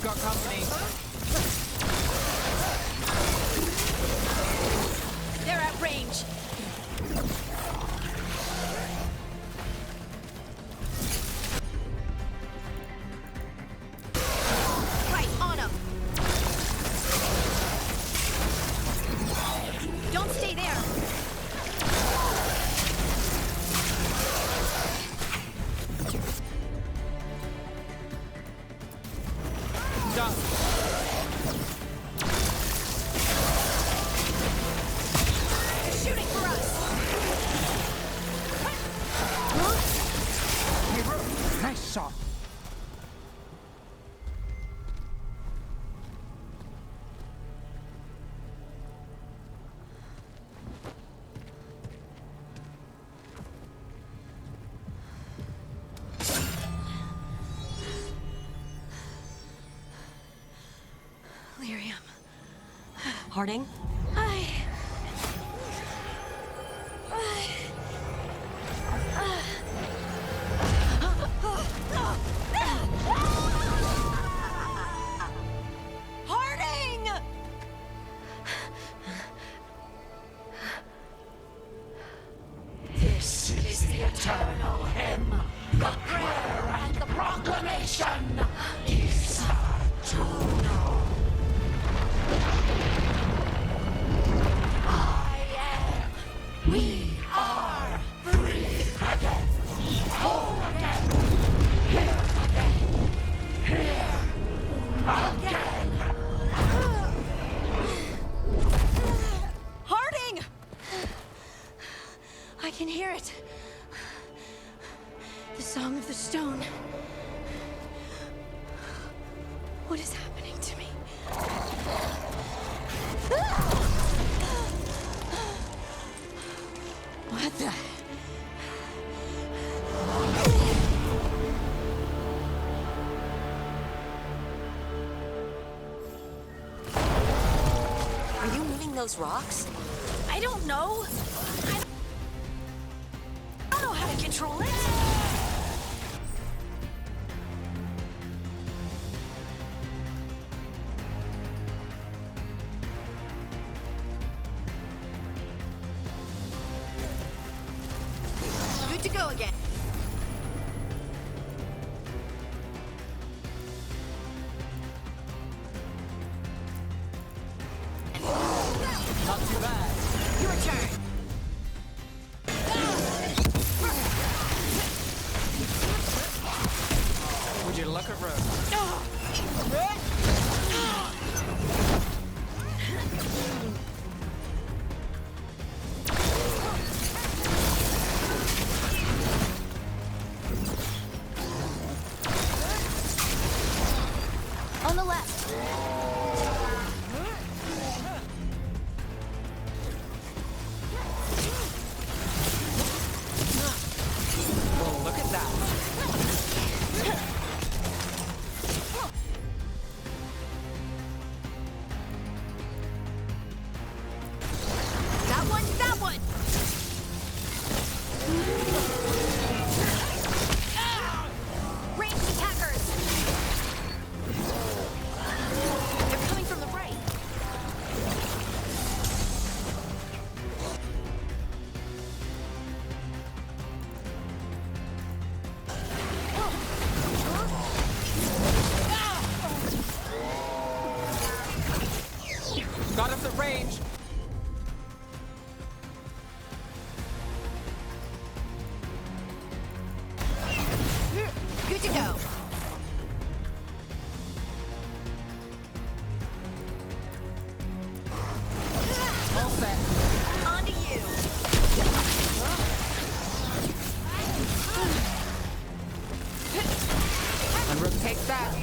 We've got company. They're at range. Right on them. Don't stay there. Done. Shooting for us. Hey, Rook. Nice shot. Lyrium. Harding? Harding! This is the eternal hymn, the prayer and the proclamation. Isa to know. I am. We are free again. Whole again. Here again. Here again. Harding! I can hear it. The song of the stone. What is happening to me? What the? Are you moving those rocks? I don't know. I don't know how to control it. Good to go again. Not too bad. Your turn. Would you look at Rook? On the left. Well, look at that. That one, that one. Ranged attackers. They're coming from the right. Got us at range. Good to go. All set. On to you. And Rook takes that.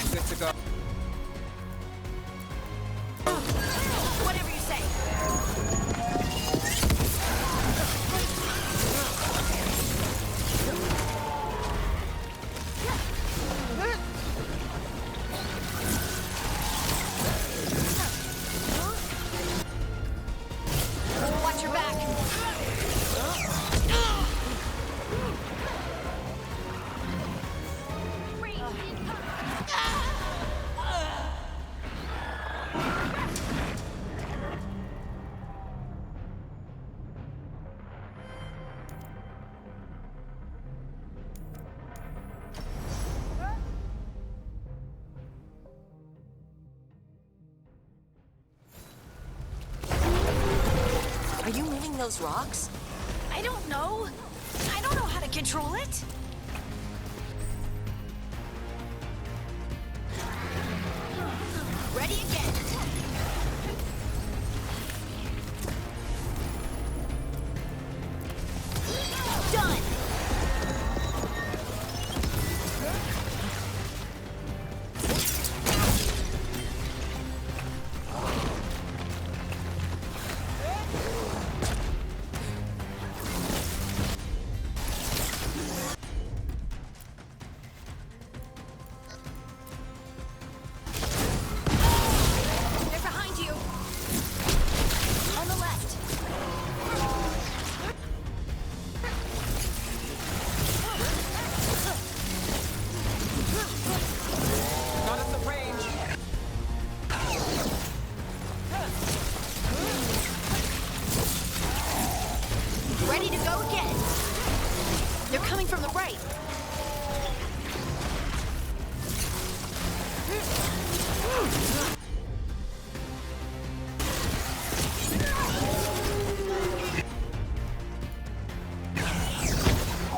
I'm good to go. Whatever you say. Watch your back. Are you moving those rocks? I don't know. I don't know how to control it. Ready again. Done. They're behind you. On the left. Got us at range. Ready to go again. They're coming from the right.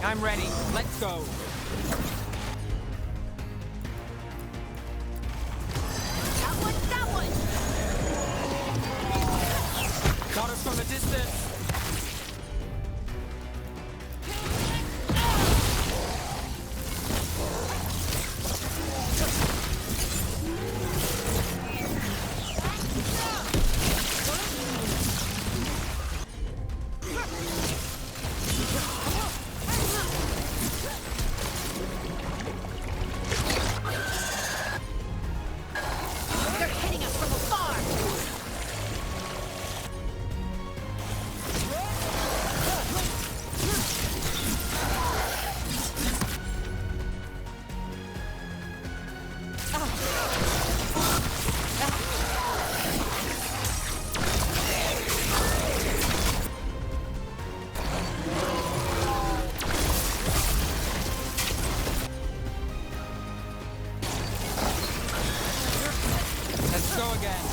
I'm ready. Let's go. That one, that one. Got us from a distance. They're hitting us from afar. Let's go again.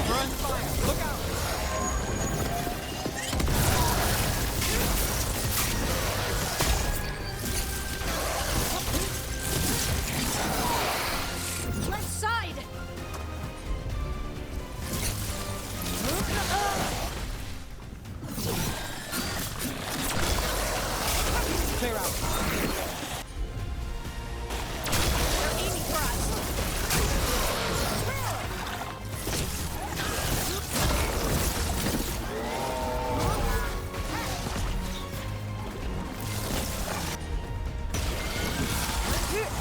We're on fire. Look out. Left side. Clear out. They're aiming for us.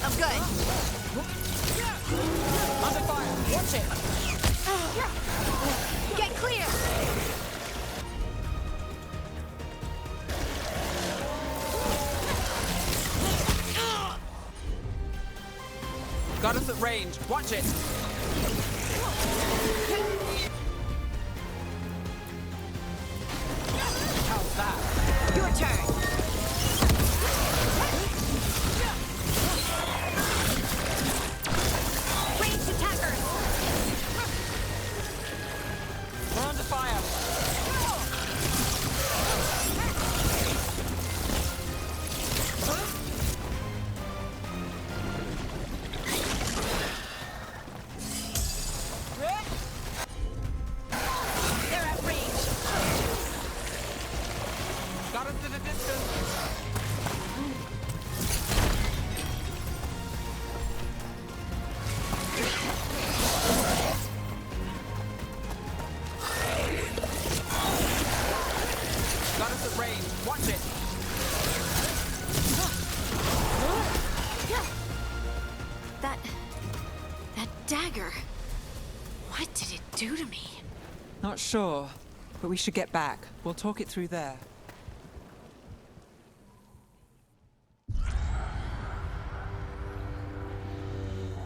I'm good. Under fire. Watch it. Get clear. Got us at range. Watch it. How's that? Your turn. Ranged attackers. We're under fire. Got us at a distance. Got us at range. Watch it. That dagger. What did it do to me? Not sure, but we should get back. We'll talk it through there.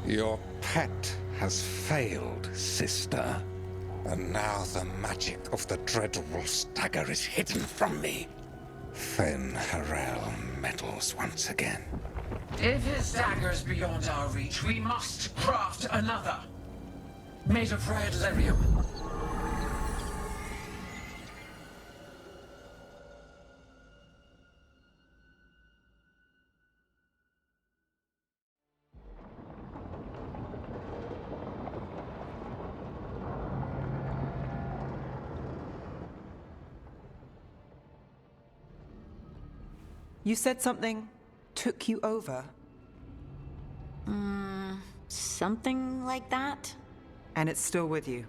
Your pet has failed, sister. And now the magic of the Dreadwolf's dagger is hidden from me. Fen Harel meddles once again. If his dagger's beyond our reach, we must craft another. Made of red lyrium. You said something took you over, Something like that? and it's still with you.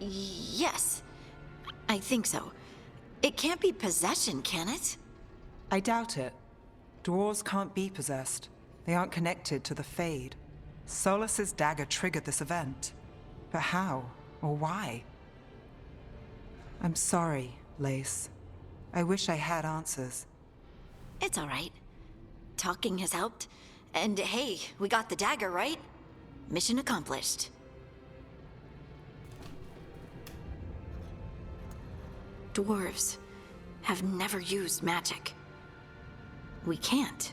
Yes. I think so. It can't be possession, can it? I doubt it. Dwarves can't be possessed. They aren't connected to the Fade. Solus's dagger triggered this event. But how? Or why? I'm sorry, Lace. I wish I had answers. It's all right. Talking has helped. And hey, we got the dagger, right? Mission accomplished. Dwarves have never used magic. We can't.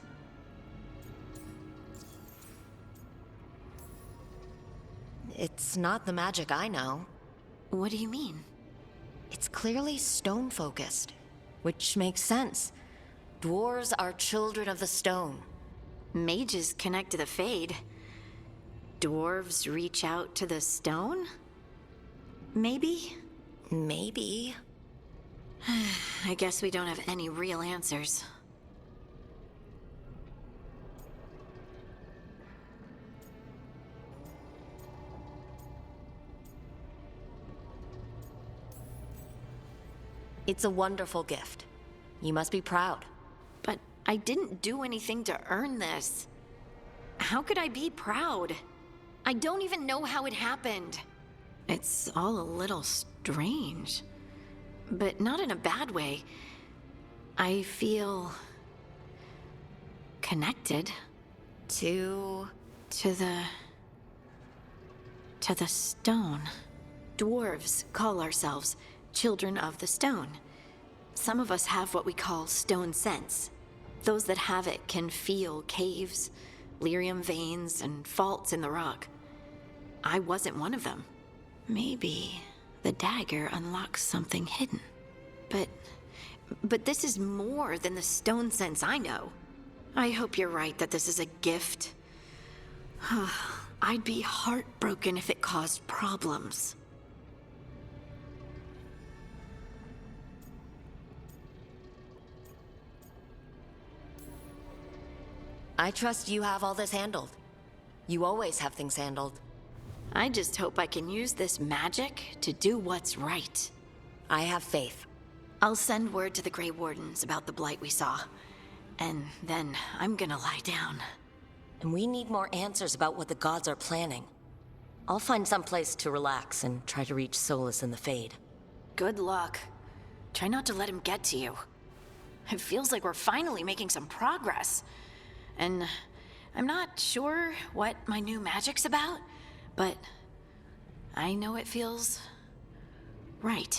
It's not the magic I know. What do you mean? It's clearly stone-focused, which makes sense. Dwarves are children of the stone. Mages connect to the Fade. Dwarves reach out to the stone? Maybe? Maybe. I guess we don't have any real answers. It's a wonderful gift. You must be proud. But I didn't do anything to earn this. How could I be proud? I don't even know how it happened. It's all a little strange. But not in a bad way. I feel... connected. To To the stone. Dwarves call ourselves children of the stone. Some of us have what we call stone sense. Those that have it can feel caves, lyrium veins, and faults in the rock. I wasn't one of them. Maybe the dagger unlocks something hidden. But this is more than the stone sense I know. I hope you're right that this is a gift. I'd be heartbroken if it caused problems. I trust you have all this handled. You always have things handled. I just hope I can use this magic to do what's right. I have faith. I'll send word to the Grey Wardens about the blight we saw. And then I'm gonna lie down. And we need more answers about what the gods are planning. I'll find some place to relax and try to reach Solus in the Fade. Good luck. Try not to let him get to you. It feels like we're finally making some progress. And I'm not sure what my new magic's about, but I know it feels right.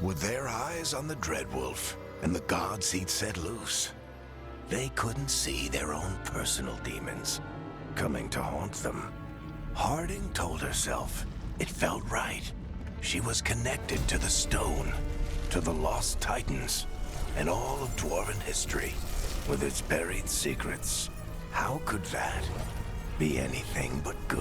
With their eyes on the Dreadwolf and the gods he'd set loose, they couldn't see their own personal demons coming to haunt them. Harding told herself it felt right. She was connected to the stone, to the lost titans, and all of Dwarven history, with its buried secrets. How could that be anything but good?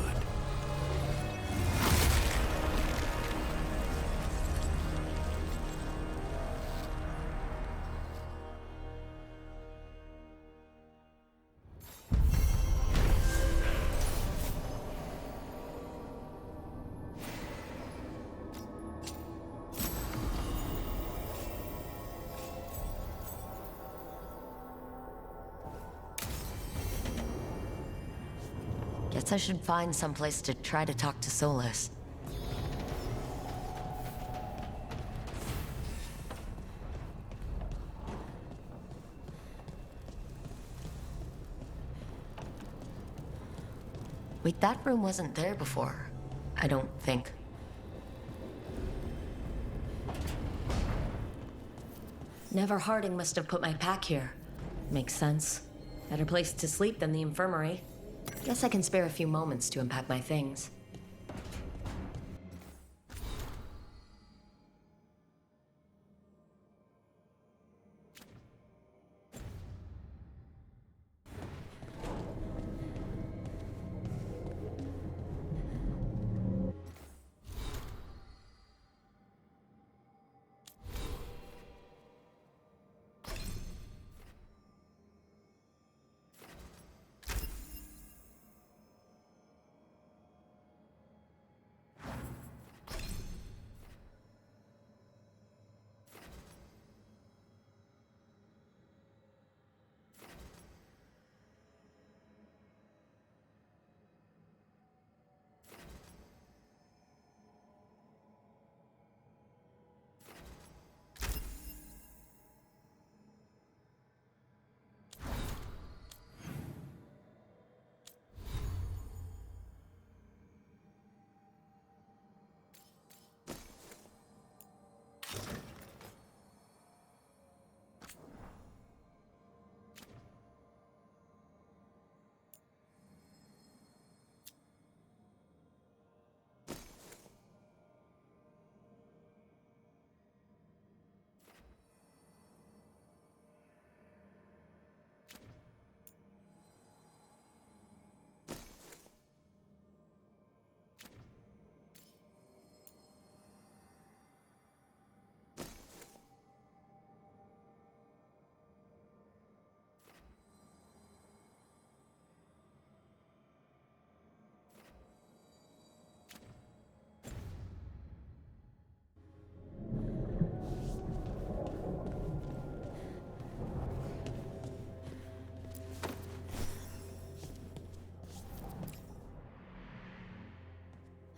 Guess I should find someplace to try to talk to Solus. Wait, that room wasn't there before. I don't think. Never Harding must have put my pack here. Makes sense. Better place to sleep than the infirmary. Guess I can spare a few moments to unpack my things.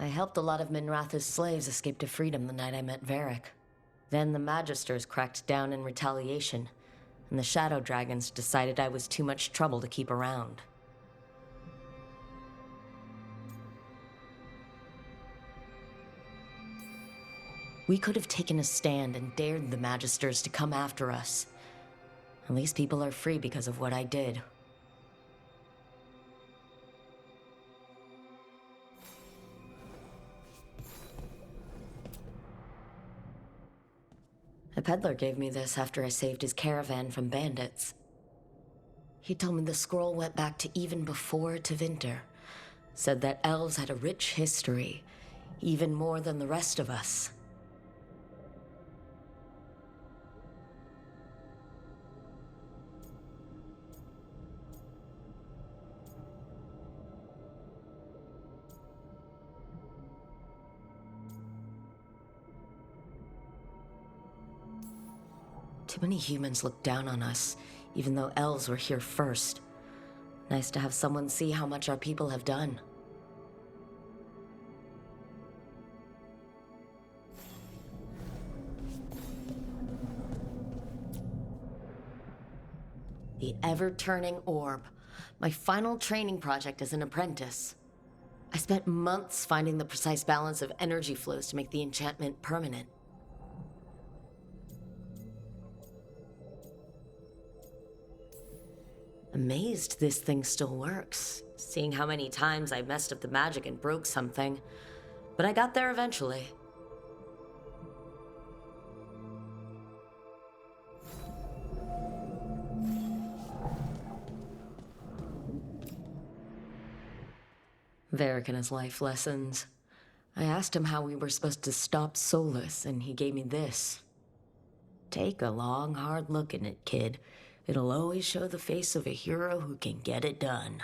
I helped a lot of Minratha's slaves escape to freedom the night I met Varric. Then the Magisters cracked down in retaliation, and the Shadow Dragons decided I was too much trouble to keep around. We could have taken a stand and dared the Magisters to come after us. At least people are free because of what I did. A peddler gave me this after I saved his caravan from bandits. He told me the scroll went back to even before Tevinter. Said that elves had a rich history, even more than the rest of us. Too many humans look down on us, even though elves were here first. Nice to have someone see how much our people have done. The ever-turning orb. My final training project as an apprentice. I spent months finding the precise balance of energy flows to make the enchantment permanent. Amazed this thing still works, seeing how many times I messed up the magic and broke something. But I got there eventually. Varric and his life lessons. I asked him how we were supposed to stop Solus, and he gave me this. Take a long, hard look at it, kid. It'll always show the face of a hero who can get it done.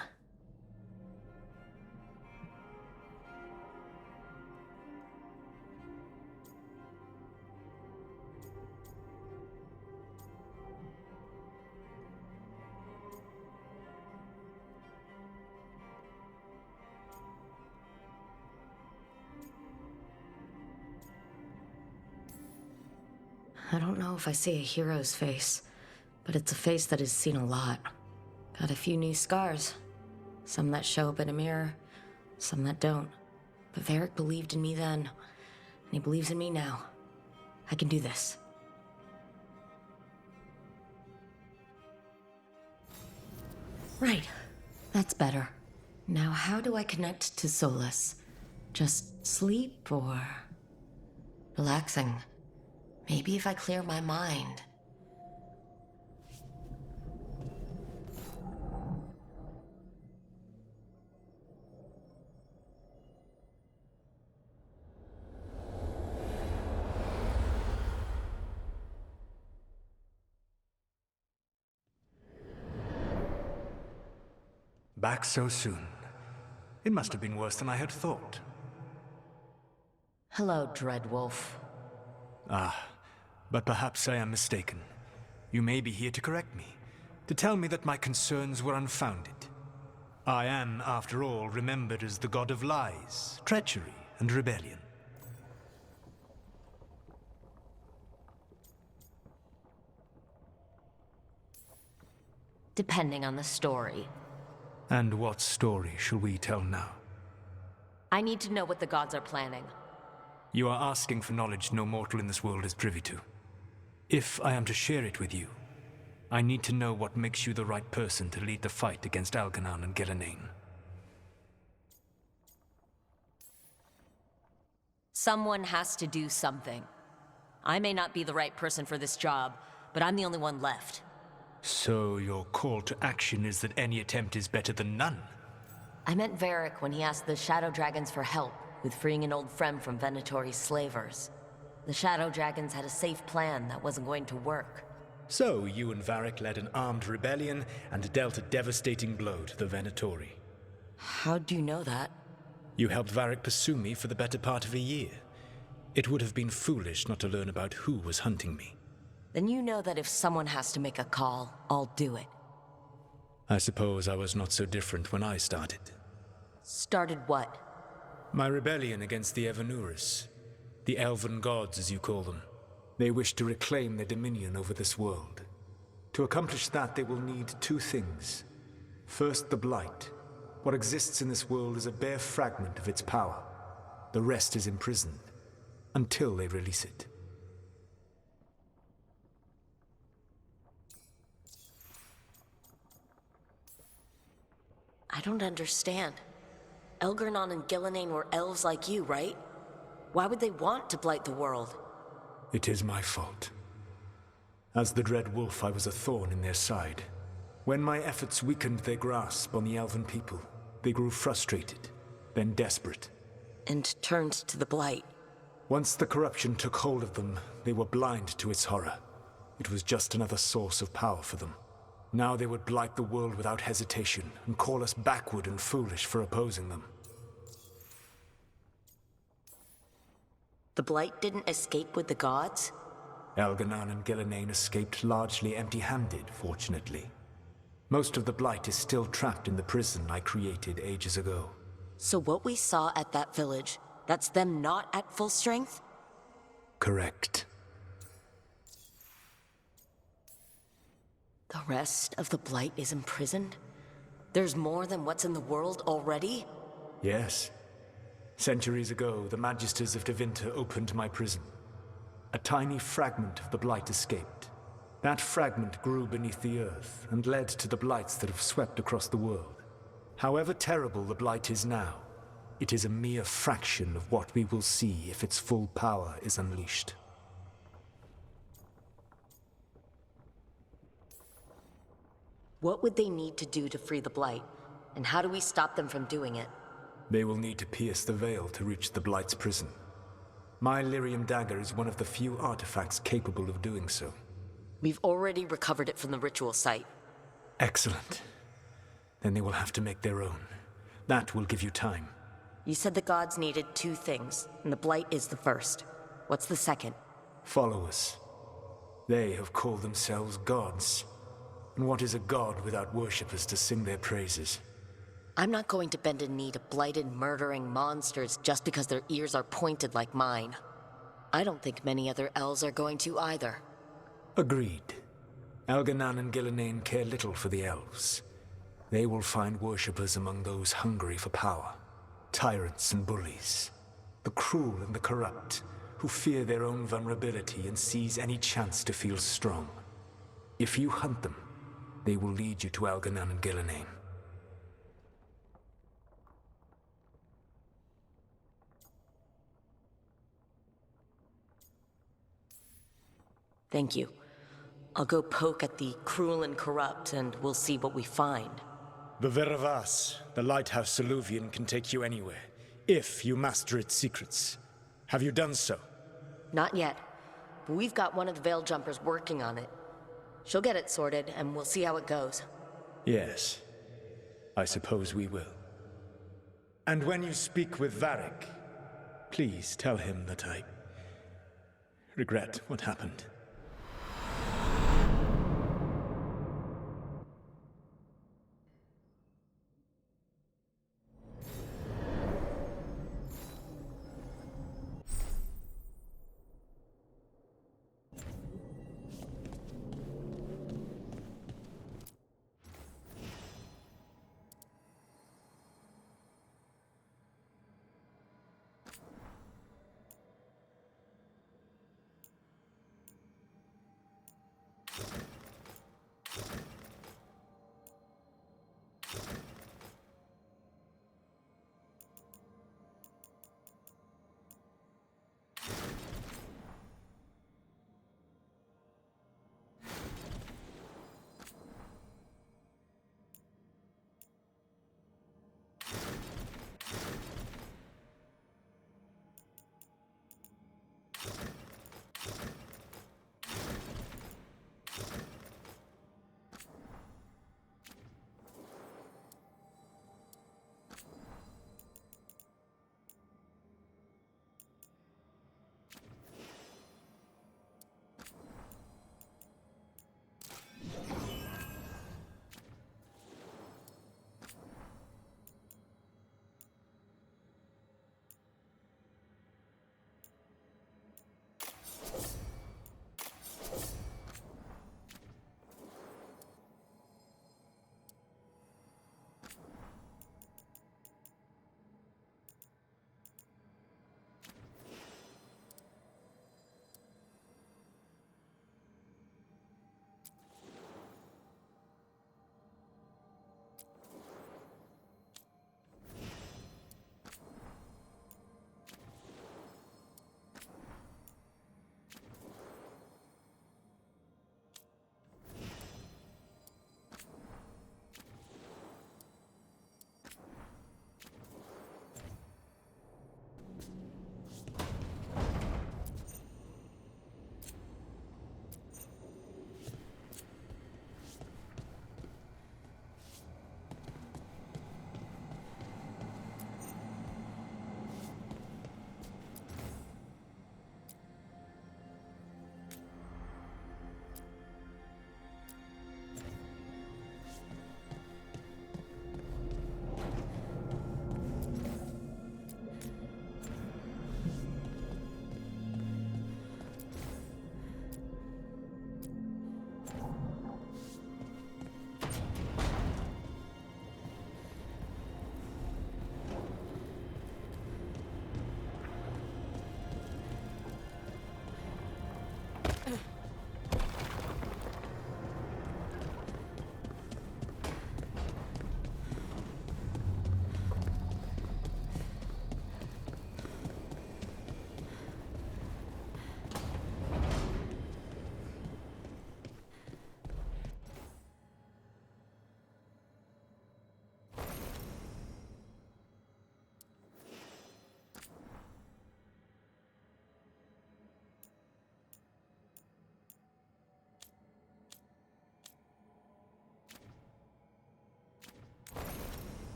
I don't know if I see a hero's face, but it's a face that has seen a lot. Got a few new scars. Some that show up in a mirror, some that don't. But Varric believed in me then, and he believes in me now. I can do this. Right. That's better. Now how do I connect to Solus? Just sleep or... relaxing? Maybe if I clear my mind. Back so soon. It must have been worse than I had thought. Hello, Dreadwolf. But perhaps I am mistaken. You may be here to correct me, to tell me that my concerns were unfounded. I am, after all, remembered as the god of lies, treachery, and rebellion. Depending on the story. And what story shall we tell now? I need to know what the gods are planning. You are asking for knowledge no mortal in this world is privy to. If I am to share it with you, I need to know what makes you the right person to lead the fight against Algernon and Gillenane. Someone has to do something. I may not be the right person for this job, but I'm the only one left. So your call to action is that any attempt is better than none? I meant Varric when he asked the Shadow Dragons for help with freeing an old friend from Venatori's slavers. The Shadow Dragons had a safe plan that wasn't going to work. So you and Varric led an armed rebellion and dealt a devastating blow to the Venatori. How do you know that? You helped Varric pursue me for the better part of a year. It would have been foolish not to learn about who was hunting me. Then you know that if someone has to make a call, I'll do it. I suppose I was not so different when I started. Started what? My rebellion against the Evanuris. The elven gods, as you call them. They wish to reclaim their dominion over this world. To accomplish that, they will need two things. First, the Blight. What exists in this world is a bare fragment of its power. The rest is imprisoned, until they release it. I don't understand. Algernon and Gillenane were elves like you, right? Why would they want to blight the world? It is my fault. As the Dread Wolf, I was a thorn in their side. When my efforts weakened their grasp on the elven people, they grew frustrated, then desperate. And turned to the blight. Once the corruption took hold of them, they were blind to its horror. It was just another source of power for them. Now they would blight the world without hesitation, and call us backward and foolish for opposing them. The blight didn't escape with the gods? Algernon and Gillenane escaped largely empty-handed, fortunately. Most of the blight is still trapped in the prison I created ages ago. So what we saw at that village, that's them not at full strength? Correct. The rest of the blight is imprisoned? There's more than what's in the world already? Yes. Centuries ago, the Magisters of Tevinter opened my prison. A tiny fragment of the blight escaped. That fragment grew beneath the earth and led to the blights that have swept across the world. However terrible the blight is now, it is a mere fraction of what we will see if its full power is unleashed. What would they need to do to free the blight? And how do we stop them from doing it? They will need to pierce the veil to reach the blight's prison. My lyrium dagger is one of the few artifacts capable of doing so. We've already recovered it from the ritual site. Excellent. Then they will have to make their own. That will give you time. You said the gods needed two things, and the blight is the first. What's the second? Followers. They have called themselves gods. And what is a god without worshippers to sing their praises? I'm not going to bend a knee to blighted, murdering monsters just because their ears are pointed like mine. I don't think many other elves are going to either. Agreed. Elganan and Gillenane care little for the elves. They will find worshippers among those hungry for power. Tyrants and bullies. The cruel and the corrupt, who fear their own vulnerability and seize any chance to feel strong. If you hunt them, they will lead you to Elganan and Gillenane. Thank you. I'll go poke at the cruel and corrupt, and we'll see what we find. The Veravas, the lighthouse Soluvian, can take you anywhere, if you master its secrets. Have you done so? Not yet, but we've got one of the Veil Jumpers working on it. She'll get it sorted, and we'll see how it goes. Yes, I suppose we will. And when you speak with Varric, please tell him that I regret what happened.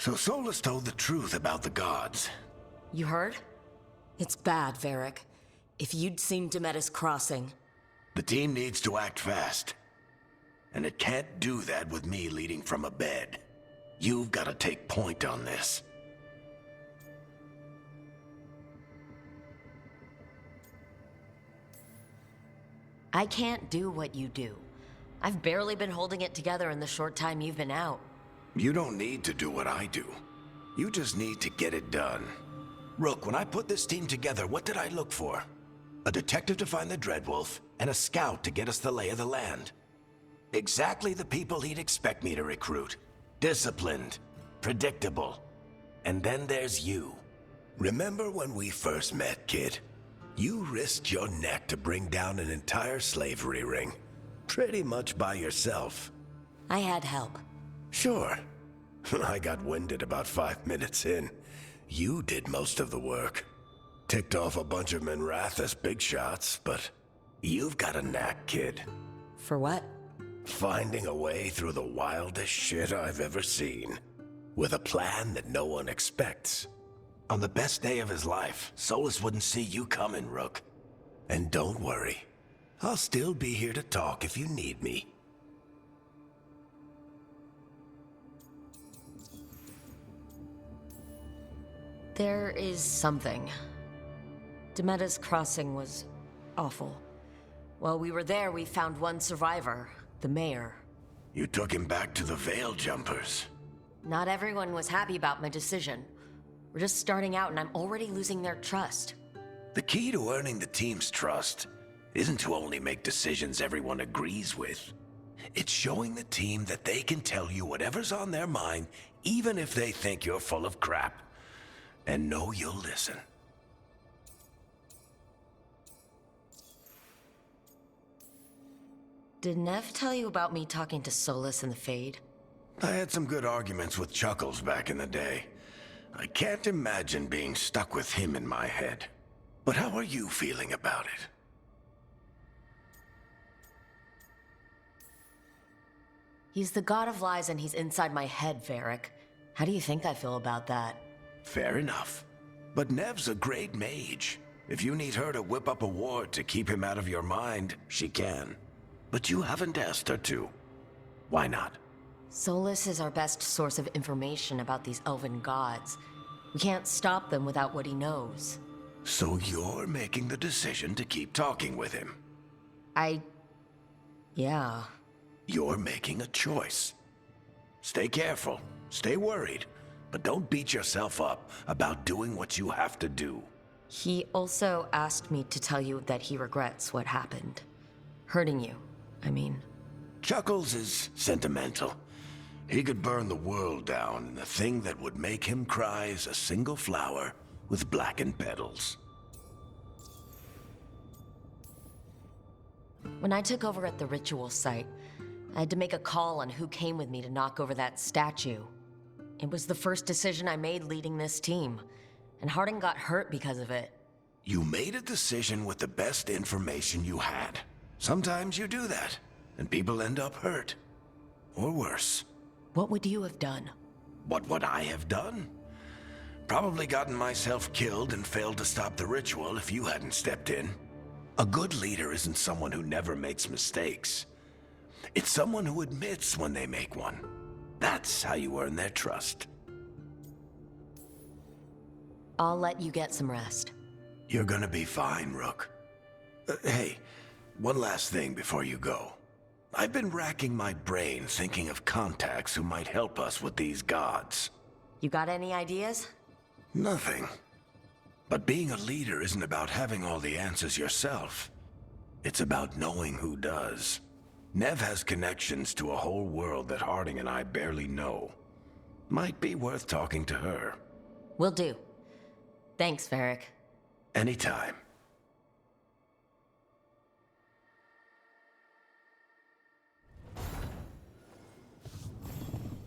So Solus told the truth about the gods. You heard? It's bad, Varric. If you'd seen Demetis crossing... The team needs to act fast. And it can't do that with me leading from a bed. You've got to take point on this. I can't do what you do. I've barely been holding it together in the short time you've been out. You don't need to do what I do. You just need to get it done. Rook, when I put this team together, what did I look for? A detective to find the Dreadwolf, and a scout to get us the lay of the land. Exactly the people he'd expect me to recruit. Disciplined, predictable. And then there's you. Remember when we first met, kid? You risked your neck to bring down an entire slavery ring. Pretty much by yourself. I had help. Sure. I got winded about 5 minutes in. You did most of the work. Ticked off a bunch of Minrathous big shots, but you've got a knack, kid. For what? Finding a way through the wildest shit I've ever seen. With a plan that no one expects. On the best day of his life, Solus wouldn't see you coming, Rook. And don't worry. I'll still be here to talk if you need me. There is something. Demetis Crossing was awful. While we were there, we found one survivor, the mayor. You took him back to the Veil Jumpers. Not everyone was happy about my decision. We're just starting out and I'm already losing their trust. The key to earning the team's trust isn't to only make decisions everyone agrees with. It's showing the team that they can tell you whatever's on their mind, even if they think you're full of crap. And know you'll listen. Did Nev tell you about me talking to Solus in the Fade? I had some good arguments with Chuckles back in the day. I can't imagine being stuck with him in my head. But how are you feeling about it? He's the god of lies and he's inside my head, Varric. How do you think I feel about that? Fair enough. But Nev's a great mage. If you need her to whip up a ward to keep him out of your mind, she can. But you haven't asked her to. Why not? Solus is our best source of information about these elven gods. We can't stop them without what he knows. So you're making the decision to keep talking with him? Yeah. You're making a choice. Stay careful, stay worried, but don't beat yourself up about doing what you have to do. He also asked me to tell you that he regrets what happened. Hurting you, I mean. Chuckles is sentimental. He could burn the world down, and the thing that would make him cry is a single flower with blackened petals. When I took over at the ritual site, I had to make a call on who came with me to knock over that statue. It was the first decision I made leading this team, and Harding got hurt because of it. You made a decision with the best information you had. Sometimes you do that, and people end up hurt. Or worse. What would you have done? What would I have done? Probably gotten myself killed and failed to stop the ritual if you hadn't stepped in. A good leader isn't someone who never makes mistakes. It's someone who admits when they make one. That's how you earn their trust. I'll let you get some rest. You're gonna be fine, Rook. Hey, one last thing before you go. I've been racking my brain thinking of contacts who might help us with these gods. You got any ideas? Nothing. But being a leader isn't about having all the answers yourself. It's about knowing who does. Nev has connections to a whole world that Harding and I barely know. Might be worth talking to her. Will do. Thanks, Varric. Anytime.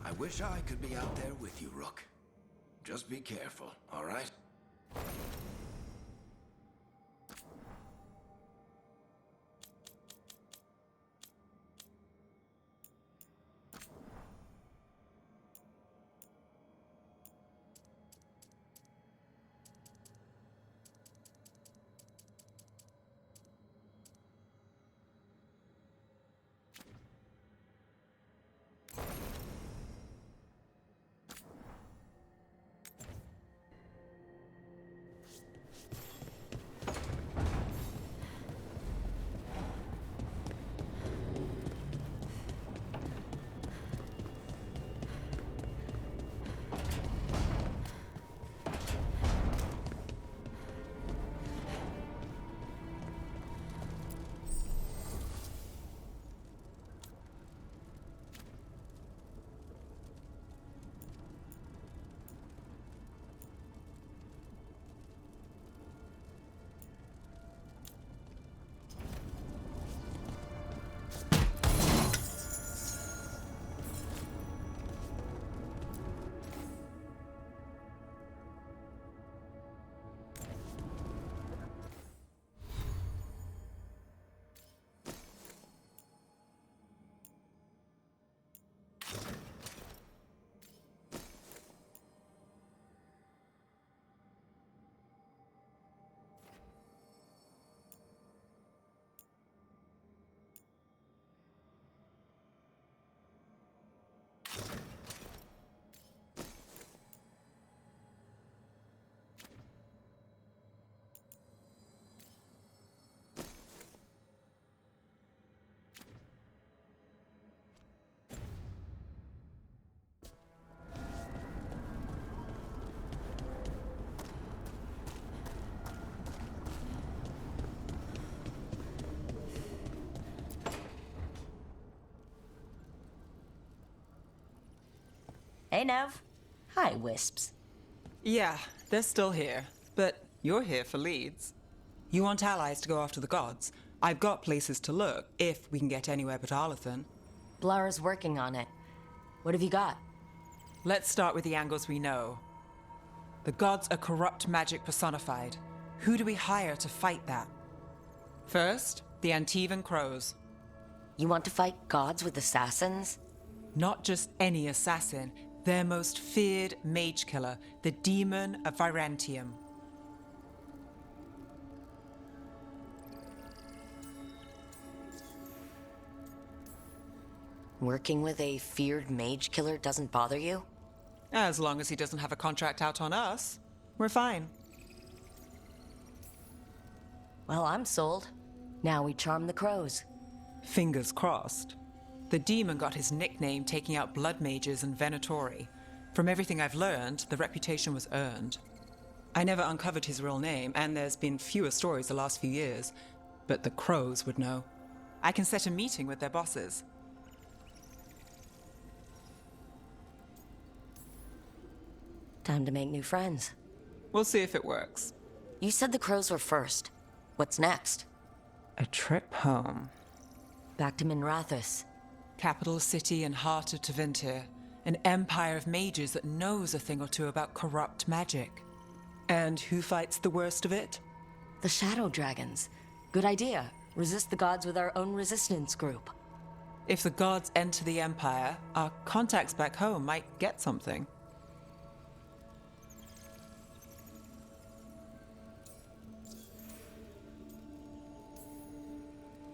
I wish I could be out there with you, Rook. Just be careful, all right? Hey, Nev. Hi, Wisps. Yeah, they're still here, but you're here for leads. You want allies to go after the gods? I've got places to look, if we can get anywhere but Arlathan. Blara's working on it. What have you got? Let's start with the angles we know. The gods are corrupt magic personified. Who do we hire to fight that? First, the Antivan Crows. You want to fight gods with assassins? Not just any assassin, their most feared mage killer, the Demon of Virantium. Working with a feared mage killer doesn't bother you? As long as he doesn't have a contract out on us, we're fine. Well, I'm sold. Now we charm the crows. Fingers crossed. The demon got his nickname taking out blood mages and venatori. From everything I've learned, the reputation was earned. I never uncovered his real name, and there's been fewer stories the last few years, but the crows would know. I can set a meeting with their bosses. Time to make new friends. We'll see if it works. You said the crows were first. What's next? A trip home. Back to Minrathous. Capital city and heart of Tevinter. An empire of mages that knows a thing or two about corrupt magic. And who fights the worst of it? The Shadow Dragons. Good idea. Resist the gods with our own resistance group. If the gods enter the empire, our contacts back home might get something.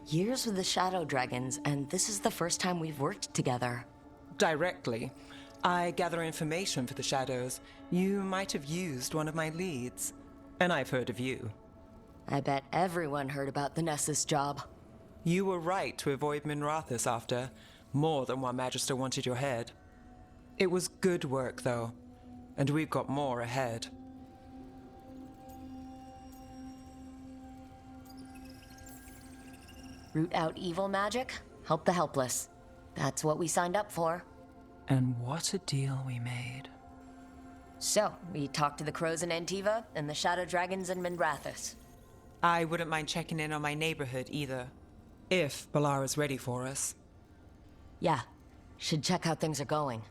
Years with the Shadow Dragons, and this is the first time we've worked together. Directly. I gather information for the Shadows. You might have used one of my leads. And I've heard of you. I bet everyone heard about the Nessus job. You were right to avoid Minrathous after. More than one Magister wanted your head. It was good work, though. And we've got more ahead. Root out evil magic, help the helpless. That's what we signed up for. And what a deal we made. So, we talked to the crows in Antiva and the Shadow Dragons in Minrathous. I wouldn't mind checking in on my neighborhood either. If Balara's ready for us. Yeah, should check how things are going.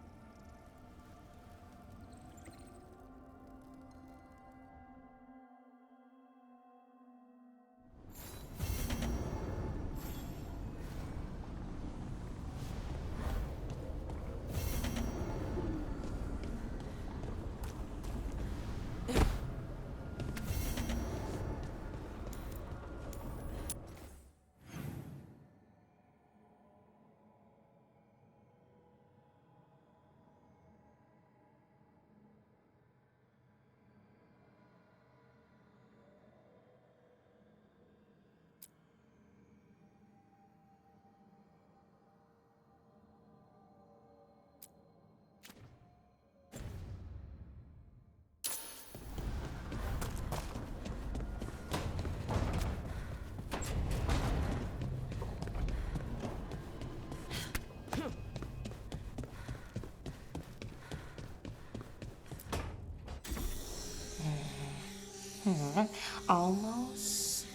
Almost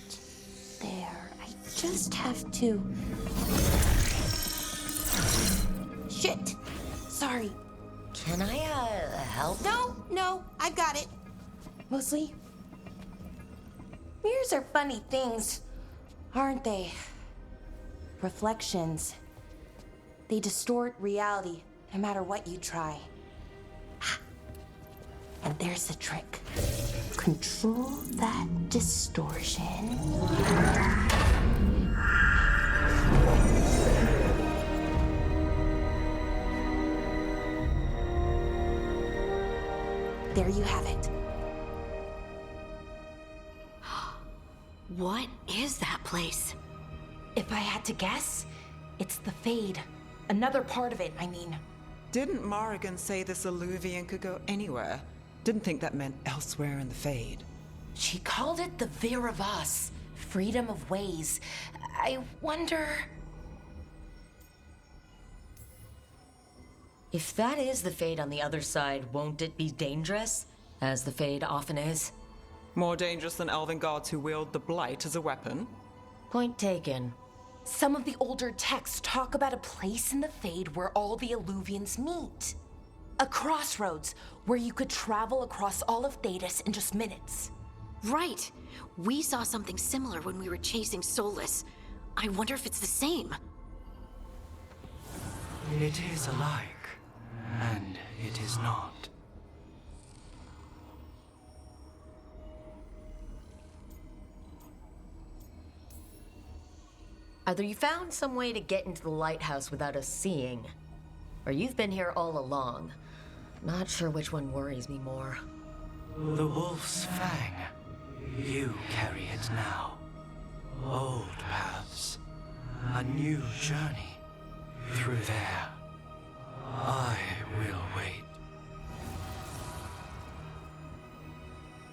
there. I just have to... Shit! Sorry. Can I, help? No, I've got it. Mostly. Mirrors are funny things, aren't they? Reflections. They distort reality, no matter what you try. And there's the trick. Control that distortion. There you have it. What is that place? If I had to guess, it's the Fade. Another part of it, I mean. Didn't Morrigan say this Alluvian could go anywhere? Didn't think that meant elsewhere in the Fade. She called it the Vir of Us, freedom of ways. I wonder... If that is the Fade on the other side, won't it be dangerous? As the Fade often is? More dangerous than elven gods who wield the blight as a weapon? Point taken. Some of the older texts talk about a place in the Fade where all the Illuvians meet. A crossroads where you could travel across all of Thedas in just minutes. Right. We saw something similar when we were chasing Solus. I wonder if it's the same. It is alike, and it is not. Either you found some way to get into the lighthouse without us seeing, or you've been here all along. Not sure which one worries me more. The wolf's fang. You carry it now. Old paths. A new journey. Through there. I will wait.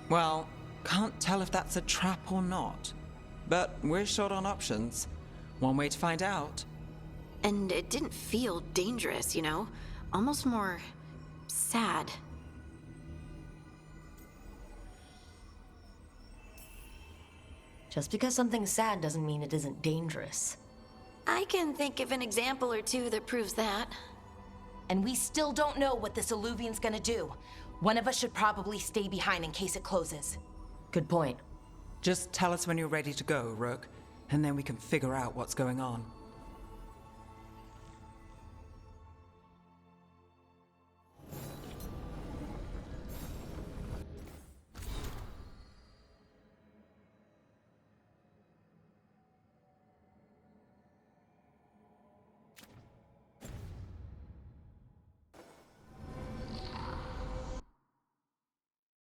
Well, can't tell if that's a trap or not. But we're short on options. One way to find out. And it didn't feel dangerous, you know? Almost more sad. Just because something's sad doesn't mean it isn't dangerous. I can think of an example or two that proves that. And we still don't know what this Illuvian's gonna do. One of us should probably stay behind in case it closes. Good point. Just tell us when you're ready to go, Rook, and then we can figure out what's going on.